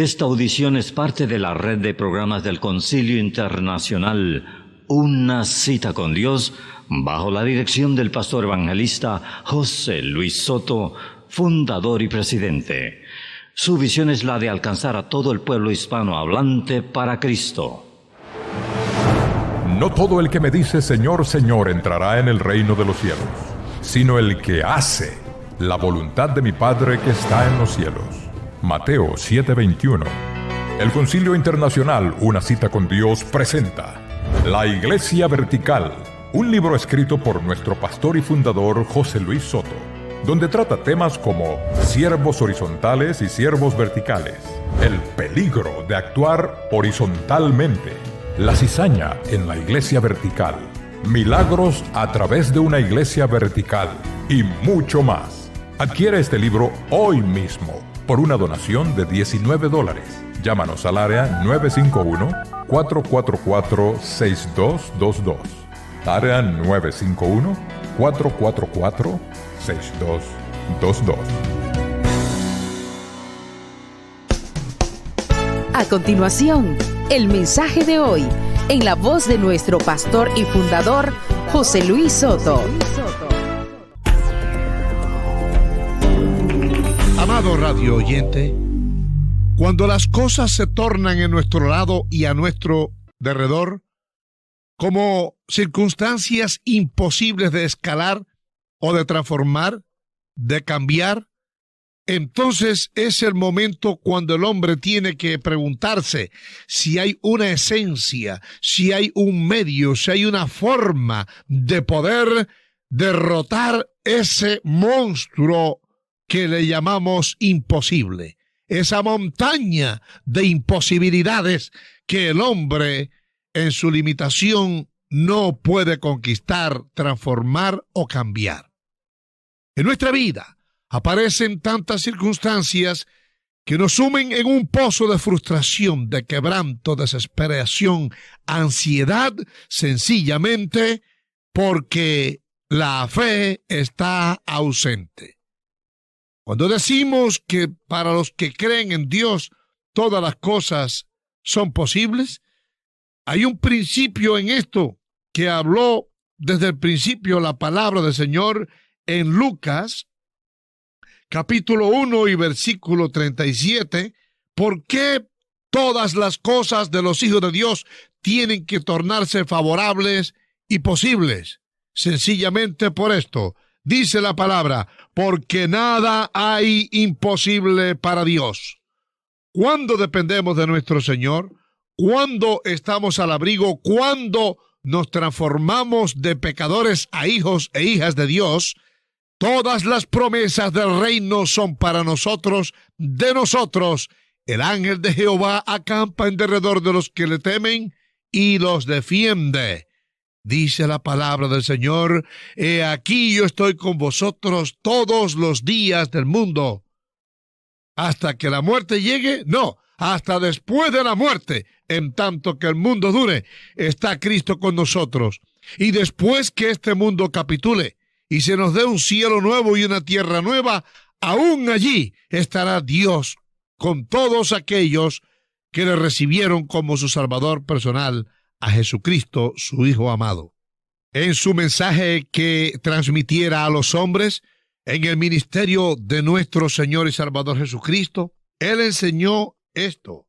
Esta audición es parte de la red de programas del Concilio Internacional Una Cita con Dios, bajo la dirección del pastor evangelista José Luis Soto, fundador y presidente. Su visión es la de alcanzar a todo el pueblo hispanohablante para Cristo. No todo el que me dice Señor, Señor entrará en el reino de los cielos, sino el que hace la voluntad de mi Padre que está en los cielos. Mateo 7:21. El Concilio Internacional Una Cita con Dios presenta La Iglesia Vertical, un libro escrito por nuestro pastor y fundador José Luis Soto, donde trata temas como siervos horizontales y siervos verticales, el peligro de actuar horizontalmente, la cizaña en la iglesia vertical, milagros a través de una iglesia vertical y mucho más. Adquiere este libro hoy mismo por una donación de $19. Llámanos al área 951-444-6222. Área 951-444-6222. A continuación, el mensaje de hoy, en la voz de nuestro pastor y fundador, José Luis Soto. Amado radio oyente, cuando las cosas se tornan en nuestro lado y a nuestro derredor como circunstancias imposibles de escalar o de transformar, de cambiar, entonces es el momento cuando el hombre tiene que preguntarse si hay una esencia, si hay un medio, si hay una forma de poder derrotar ese monstruo que le llamamos imposible, esa montaña de imposibilidades que el hombre en su limitación no puede conquistar, transformar o cambiar. En nuestra vida aparecen tantas circunstancias que nos sumen en un pozo de frustración, de quebranto, desesperación, ansiedad, sencillamente porque la fe está ausente. Cuando decimos que para los que creen en Dios todas las cosas son posibles, hay un principio en esto que habló desde el principio la palabra del Señor en Lucas, capítulo 1 y versículo 37. ¿Por qué todas las cosas de los hijos de Dios tienen que tornarse favorables y posibles? Sencillamente por esto. Dice la palabra, porque nada hay imposible para Dios. ¿Cuándo dependemos de nuestro Señor? ¿Cuándo estamos al abrigo? ¿Cuándo nos transformamos de pecadores a hijos e hijas de Dios? Todas las promesas del reino son para nosotros, de nosotros. El ángel de Jehová acampa en derredor de los que le temen y los defiende. Dice la palabra del Señor, he aquí yo estoy con vosotros todos los días del mundo. ¿Hasta que la muerte llegue? No, hasta después de la muerte, en tanto que el mundo dure, está Cristo con nosotros. Y después que este mundo capitule y se nos dé un cielo nuevo y una tierra nueva, aún allí estará Dios con todos aquellos que le recibieron como su Salvador personal, a Jesucristo, su Hijo amado. En su mensaje que transmitiera a los hombres en el ministerio de nuestro Señor y Salvador Jesucristo, Él enseñó esto.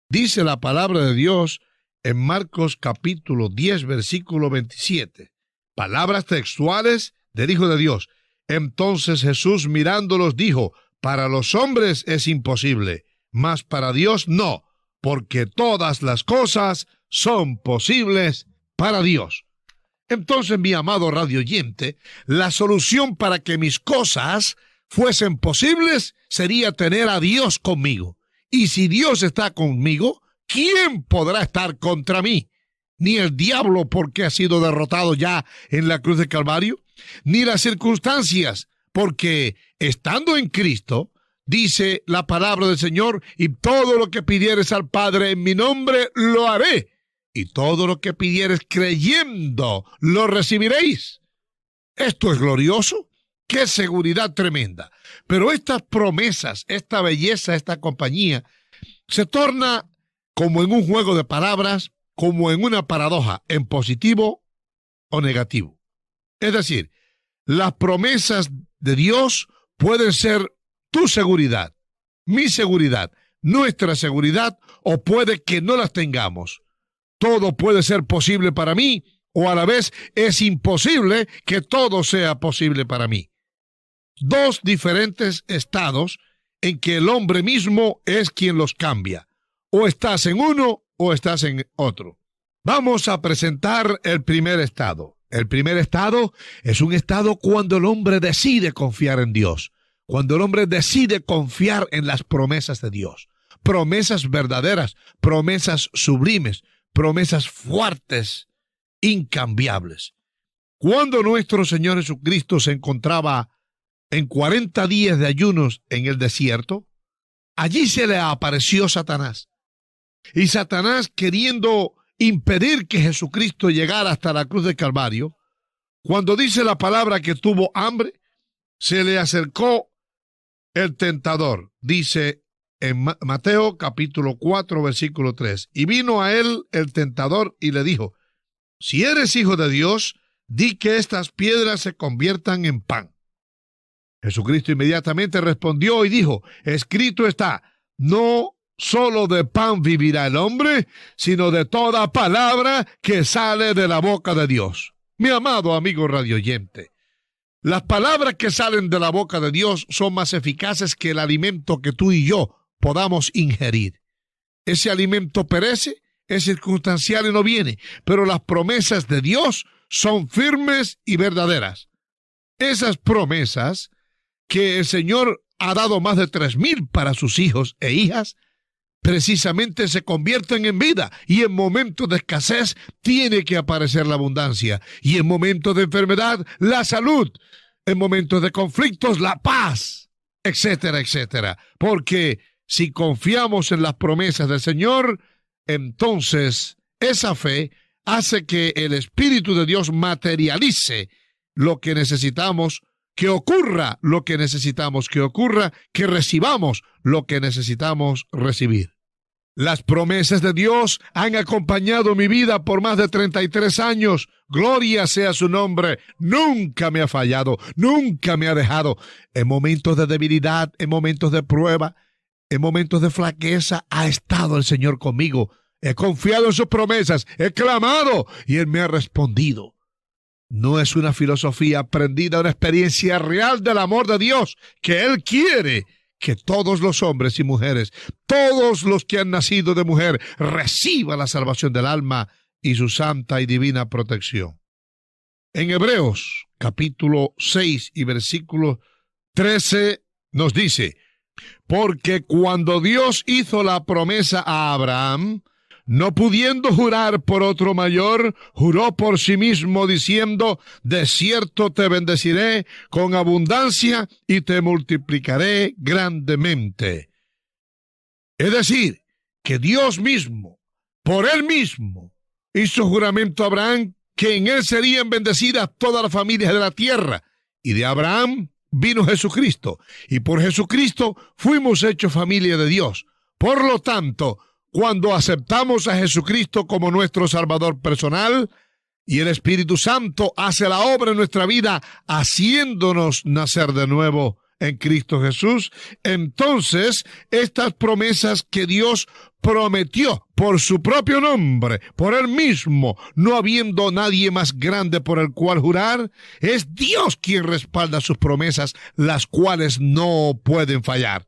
Dice la palabra de Dios en Marcos capítulo 10, versículo 27. Palabras textuales del Hijo de Dios. Entonces Jesús mirándolos dijo, para los hombres es imposible, mas para Dios no, porque todas las cosas son posibles para Dios. Entonces, mi amado radioyente, la solución para que mis cosas fuesen posibles sería tener a Dios conmigo. Y si Dios está conmigo, ¿quién podrá estar contra mí? Ni el diablo, porque ha sido derrotado ya en la cruz de Calvario, ni las circunstancias, porque estando en Cristo, dice la palabra del Señor, y todo lo que pidieres al Padre en mi nombre, lo haré. Y todo lo que pidieres creyendo, lo recibiréis. Esto es glorioso. ¡Qué seguridad tremenda! Pero estas promesas, esta belleza, esta compañía, se torna como en un juego de palabras, como en una paradoja, en positivo o negativo. Es decir, las promesas de Dios pueden ser tu seguridad, mi seguridad, nuestra seguridad, o puede que no las tengamos. Todo puede ser posible para mí, o a la vez es imposible que todo sea posible para mí. Dos diferentes estados en que el hombre mismo es quien los cambia. O estás en uno o estás en otro. Vamos a presentar el primer estado. El primer estado es un estado cuando el hombre decide confiar en Dios. Cuando el hombre decide confiar en las promesas de Dios. Promesas verdaderas, promesas sublimes, promesas fuertes, incambiables. Cuando nuestro Señor Jesucristo se encontraba en 40 días de ayunos en el desierto, allí se le apareció Satanás. Y Satanás, queriendo impedir que Jesucristo llegara hasta la cruz del Calvario, cuando dice la palabra que tuvo hambre, se le acercó el tentador. Dice en Mateo capítulo 4, versículo 3. Y vino a él el tentador y le dijo: si eres hijo de Dios, di que estas piedras se conviertan en pan. Jesucristo inmediatamente respondió y dijo: escrito está, no solo de pan vivirá el hombre, sino de toda palabra que sale de la boca de Dios. Mi amado amigo radioyente, las palabras que salen de la boca de Dios son más eficaces que el alimento que tú y yo podamos ingerir. Ese alimento perece, es circunstancial y no viene, pero las promesas de Dios son firmes y verdaderas. Esas promesas que el Señor ha dado más de 3,000 para sus hijos e hijas, precisamente se convierten en vida, y en momentos de escasez tiene que aparecer la abundancia, y en momentos de enfermedad la salud, en momentos de conflictos la paz, etcétera, etcétera. Porque si confiamos en las promesas del Señor, entonces esa fe hace que el Espíritu de Dios materialice lo que necesitamos que ocurra, lo que necesitamos que ocurra, que recibamos lo que necesitamos recibir. Las promesas de Dios han acompañado mi vida por más de 33 años. Gloria sea su nombre. Nunca me ha fallado, nunca me ha dejado. En momentos de debilidad, en momentos de prueba, en momentos de flaqueza, ha estado el Señor conmigo. He confiado en sus promesas, he clamado y Él me ha respondido. No es una filosofía aprendida, una experiencia real del amor de Dios, que Él quiere que todos los hombres y mujeres, todos los que han nacido de mujer, reciban la salvación del alma y su santa y divina protección. En Hebreos, capítulo 6 y versículo 13, nos dice: porque cuando Dios hizo la promesa a Abraham, no pudiendo jurar por otro mayor, juró por sí mismo diciendo: de cierto te bendeciré con abundancia y te multiplicaré grandemente. Es decir, que Dios mismo, por Él mismo, hizo juramento a Abraham que en Él serían bendecidas todas las familias de la tierra. Y de Abraham vino Jesucristo, y por Jesucristo fuimos hechos familia de Dios. Por lo tanto, cuando aceptamos a Jesucristo como nuestro Salvador personal, y el Espíritu Santo hace la obra en nuestra vida, haciéndonos nacer de nuevo en Cristo Jesús, entonces estas promesas que Dios prometió por su propio nombre, por Él mismo, no habiendo nadie más grande por el cual jurar, es Dios quien respalda sus promesas, las cuales no pueden fallar.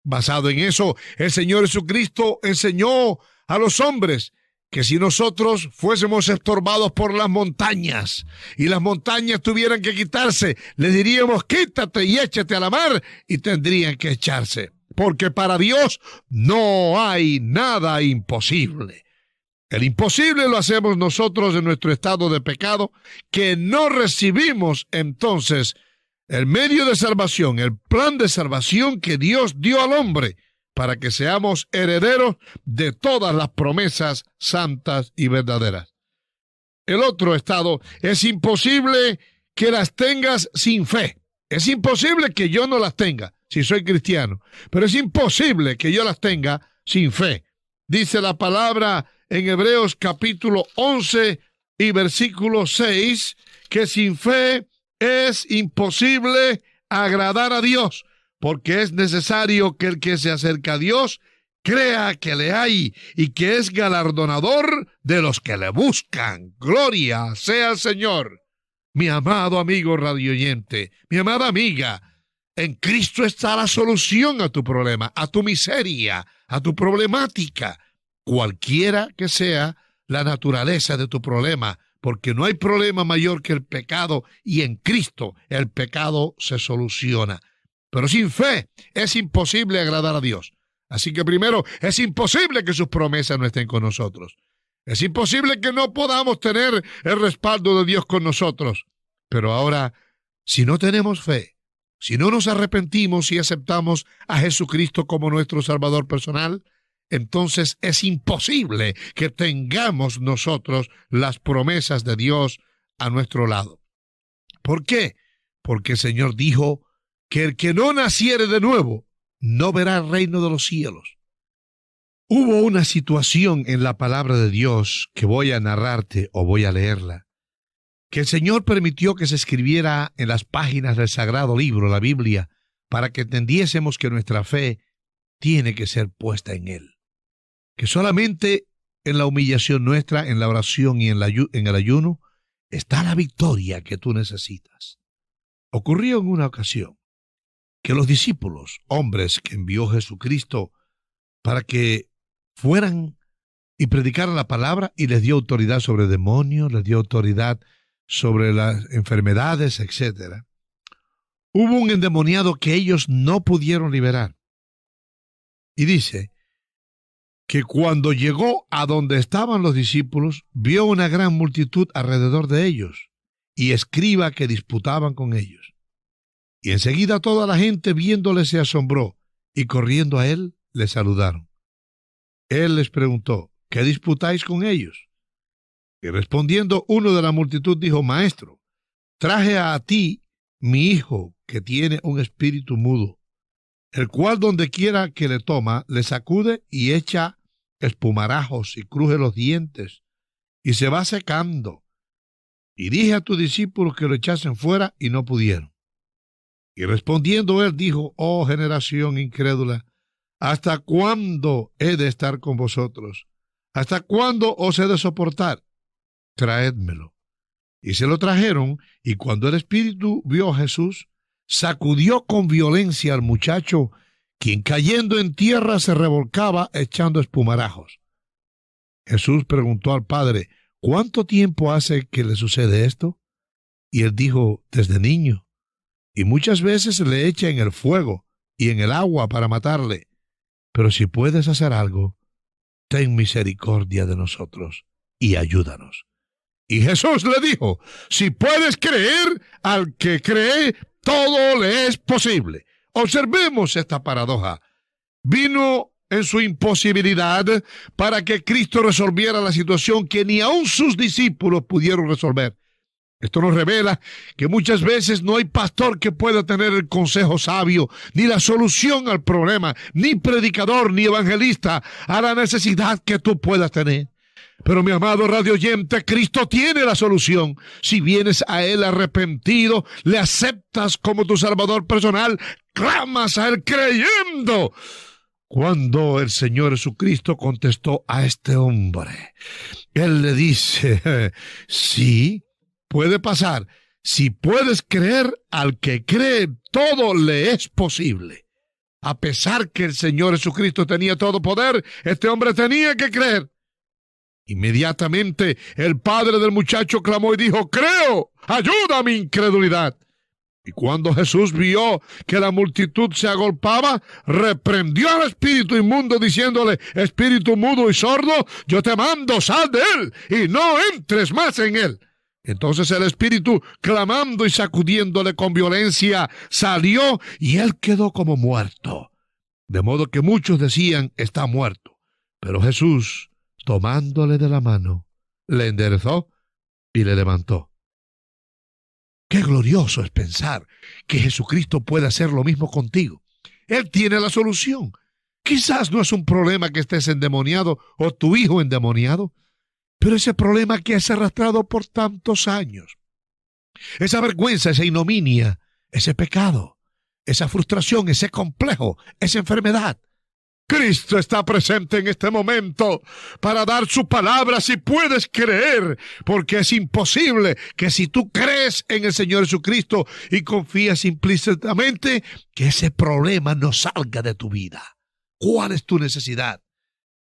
Basado en eso, el Señor Jesucristo enseñó a los hombres que si nosotros fuésemos estorbados por las montañas y las montañas tuvieran que quitarse, les diríamos: quítate y échate a la mar, y tendrían que echarse. Porque para Dios no hay nada imposible. El imposible lo hacemos nosotros en nuestro estado de pecado, que no recibimos entonces el medio de salvación, el plan de salvación que Dios dio al hombre para que seamos herederos de todas las promesas santas y verdaderas. El otro estado: es imposible que las tengas sin fe. Es imposible que yo no las tenga si soy cristiano, pero es imposible que yo las tenga sin fe. Dice la palabra en Hebreos capítulo 11 y versículo 6, que sin fe es imposible agradar a Dios, porque es necesario que el que se acerca a Dios crea que le hay y que es galardonador de los que le buscan. Gloria sea al Señor. Mi amado amigo radioyente, mi amada amiga, en Cristo está la solución a tu problema, a tu miseria, a tu problemática, cualquiera que sea la naturaleza de tu problema, porque no hay problema mayor que el pecado, y en Cristo el pecado se soluciona. Pero sin fe es imposible agradar a Dios. Así que primero, es imposible que sus promesas no estén con nosotros. Es imposible que no podamos tener el respaldo de Dios con nosotros. Pero ahora, si no tenemos fe, si no nos arrepentimos y aceptamos a Jesucristo como nuestro Salvador personal, entonces es imposible que tengamos nosotros las promesas de Dios a nuestro lado. ¿Por qué? Porque el Señor dijo que el que no naciere de nuevo no verá el reino de los cielos. Hubo una situación en la palabra de Dios que voy a narrarte o voy a leerla, que el Señor permitió que se escribiera en las páginas del Sagrado Libro, la Biblia, para que entendiésemos que nuestra fe tiene que ser puesta en Él. Que solamente en la humillación nuestra, en la oración y en el ayuno, está la victoria que tú necesitas. Ocurrió en una ocasión que los discípulos, hombres que envió Jesucristo para que fueran y predicaran la palabra, y les dio autoridad sobre demonios, les dio autoridad sobre las enfermedades, etc. Hubo un endemoniado que ellos no pudieron liberar. Y dice que cuando llegó a donde estaban los discípulos, vio una gran multitud alrededor de ellos y escribas que disputaban con ellos. Y enseguida toda la gente viéndole se asombró, y corriendo a él le saludaron. Él les preguntó: ¿qué disputáis con ellos? Y respondiendo uno de la multitud dijo: Maestro, traje a ti mi hijo que tiene un espíritu mudo, el cual donde quiera que le toma, le sacude y echa espumarajos y cruje los dientes, y se va secando. Y dije a tus discípulos que lo echasen fuera, y no pudieron. Y respondiendo él dijo: Oh generación incrédula, ¿hasta cuándo he de estar con vosotros? ¿Hasta cuándo os he de soportar? Traédmelo. Y se lo trajeron, y cuando el espíritu vio a Jesús, sacudió con violencia al muchacho, quien cayendo en tierra se revolcaba echando espumarajos. Jesús preguntó al padre: ¿cuánto tiempo hace que le sucede esto? Y él dijo: desde niño. Y muchas veces le echa en el fuego y en el agua para matarle. Pero si puedes hacer algo, ten misericordia de nosotros y ayúdanos. Y Jesús le dijo: si puedes creer, al que cree, todo le es posible. Observemos esta paradoja. Vino en su imposibilidad para que Cristo resolviera la situación que ni aun sus discípulos pudieron resolver. Esto nos revela que muchas veces no hay pastor que pueda tener el consejo sabio, ni la solución al problema, ni predicador, ni evangelista a la necesidad que tú puedas tener. Pero mi amado radioyente, Cristo tiene la solución. Si vienes a Él arrepentido, le aceptas como tu Salvador personal, clamas a Él creyendo. Cuando el Señor Jesucristo contestó a este hombre, Él le dice: sí, puede pasar. Si puedes creer, al que cree, todo le es posible. A pesar que el Señor Jesucristo tenía todo poder, este hombre tenía que creer. Inmediatamente el padre del muchacho clamó y dijo: creo, ayuda a mi incredulidad. Y cuando Jesús vio que la multitud se agolpaba, reprendió al espíritu inmundo diciéndole: espíritu mudo y sordo, yo te mando, sal de él y no entres más en él. Entonces el espíritu, clamando y sacudiéndole con violencia, salió y él quedó como muerto. De modo que muchos decían: está muerto. Pero Jesús, tomándole de la mano, le enderezó y le levantó. Qué glorioso es pensar que Jesucristo puede hacer lo mismo contigo. Él tiene la solución. Quizás no es un problema que estés endemoniado o tu hijo endemoniado, pero ese problema que has arrastrado por tantos años, esa vergüenza, esa ignominia, ese pecado, esa frustración, ese complejo, esa enfermedad. Cristo está presente en este momento para dar su palabra si puedes creer, porque es imposible que si tú crees en el Señor Jesucristo y confías implícitamente, que ese problema no salga de tu vida. ¿Cuál es tu necesidad?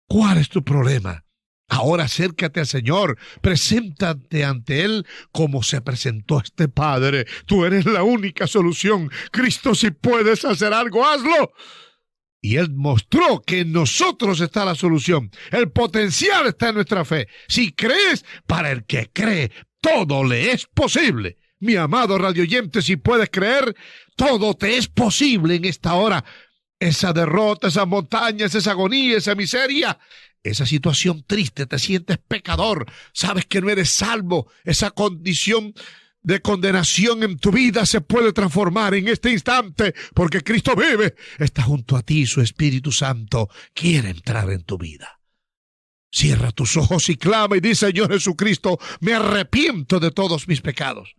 ¿Cuál es tu problema? Ahora acércate al Señor, preséntate ante Él como se presentó este Padre. Tú eres la única solución. Cristo, si puedes hacer algo, hazlo. Y Él mostró que en nosotros está la solución. El potencial está en nuestra fe. Si crees, para el que cree, todo le es posible. Mi amado radioyente, si puedes creer, todo te es posible en esta hora. Esa derrota, esas montañas, esa agonía, esa miseria, esa situación triste, te sientes pecador, sabes que no eres salvo, esa condición de condenación en tu vida se puede transformar en este instante, porque Cristo vive, está junto a ti, su Espíritu Santo quiere entrar en tu vida. Cierra tus ojos y clama y dice: Señor Jesucristo, me arrepiento de todos mis pecados.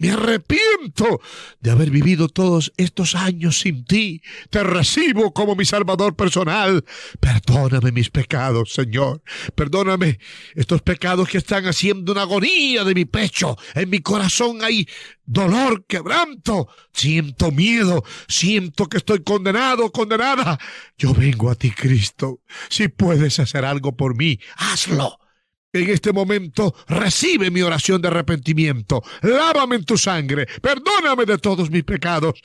Me arrepiento de haber vivido todos estos años sin ti. Te recibo como mi Salvador personal. Perdóname mis pecados, Señor. Perdóname estos pecados que están haciendo una agonía de mi pecho. En mi corazón hay dolor, quebranto. Siento miedo. Siento que estoy condenado, condenada. Yo vengo a ti, Cristo. Si puedes hacer algo por mí, hazlo. En este momento recibe mi oración de arrepentimiento. Lávame en tu sangre. Perdóname de todos mis pecados.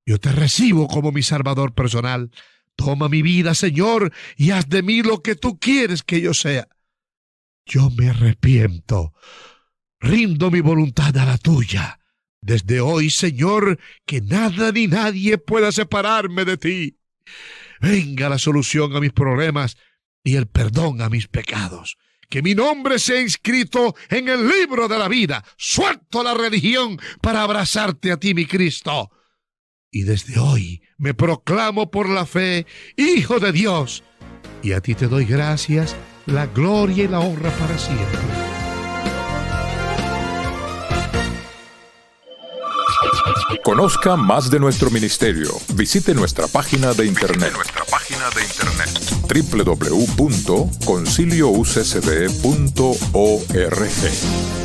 Yo te recibo como mi Salvador personal. Toma mi vida, Señor, y haz de mí lo que tú quieres que yo sea. Yo me arrepiento. Rindo mi voluntad a la tuya. Desde hoy, Señor, que nada ni nadie pueda separarme de ti. Venga la solución a mis problemas y el perdón a mis pecados. Que mi nombre sea inscrito en el libro de la vida. Suelto la religión para abrazarte a ti, mi Cristo. Y desde hoy me proclamo por la fe Hijo de Dios. Y a ti te doy gracias, la gloria y la honra para siempre. Conozca más de nuestro ministerio. Visite nuestra página de internet. www.conciliouccd.org.